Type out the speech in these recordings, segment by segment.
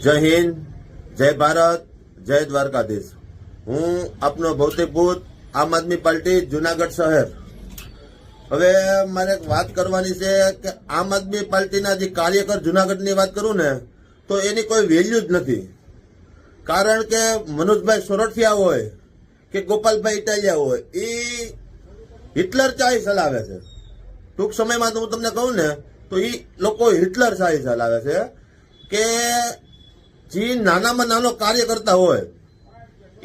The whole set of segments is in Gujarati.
જય હિન્દ, જય ભારત, જય દ્વારકાધીશ। હું આપનો ભૌતિક ભૂત આમ આદમી પાર્ટી જુનાગઢ શહેર। હવે મારે એક વાત કરવાની છે કે આમ આદમી પાર્ટીના જે કાર્યકર જુનાગઢની વાત કરું ને તો એની કોઈ વેલ્યુ જ નથી। કારણ કે મનોજભાઈ સોરઠિયા હોય કે ગોપાલભાઈ ઇટાલિયા હોય એ હિટલર ચાય ચલાવે છે। ટૂંક સમયમાં તો હું તમને કહું ને તો એ લોકો હિટલર ચાય ચલાવે છે કે જે નાનામાં નાનો કાર્ય કરતા હોય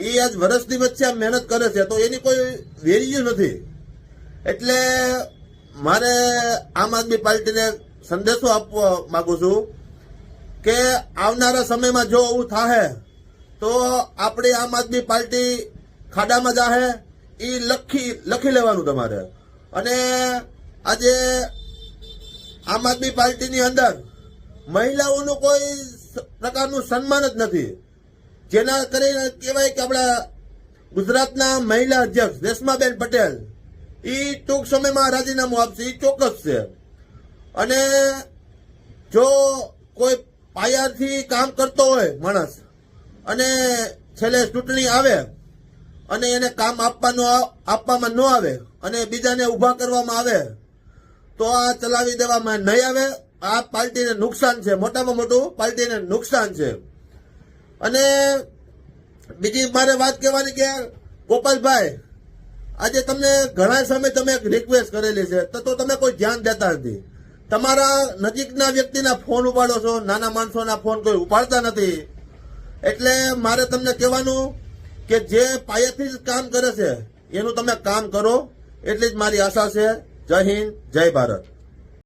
એ આજ વર્ષની વચ્ચે મહેનત કરે છે તો એની કોઈ વેલ્યુ નથી। એટલે મારે આમ આદમી પાર્ટીને સંદેશો આપવા માંગુ છું કે આવનારા સમયમાં જો એવું થાય તો આપણી આમ આદમી પાર્ટી ખાડામાં જાહે એ લખી લેવાનું તમારે। અને આજે આમ આદમી પાર્ટીની અંદર મહિલાઓનું કોઈ પ્રકારનું સન્માન જ નથી, જેના કરીને કહેવાય કે આપણા ગુજરાતના મહિલા અધ્યક્ષ રેશમાબેન પટેલ એ ટૂંક સમયમાં રાજીનામું આપશે એ ચોક્કસ છે। અને જો કોઈ પાયાથી કામ કરતો હોય માણસ અને છેલ્લે ચૂંટણી આવે અને એને કામ આપવામાં ન આવે અને બીજાને ઉભા કરવામાં આવે તો આ ચલાવી દેવામાં નહીં આવે। આ પાર્ટીને નુકસાન છે, મોટામાં મોટું પાર્ટીને નુકસાન છે। અને બીજી મારે વાત કહેવાની કે ગોપાલભાઈ આજે તમને ઘણા સમય તમે એક રિક્વેસ્ટ કરેલી છે તો તમે કોઈ ધ્યાન દેતા નથી। તમારા નજીકના વ્યક્તિના ફોન ઉપાડો છો, નાના માણસોના ફોન કોઈ ઉપાડતા નથી। એટલે મારે તમને કહેવાનું કે જે પાયાથી જ કામ કરે છે એનું તમે કામ કરો, એટલી જ મારી આશા છે। જય હિન્દ, જય ભારત।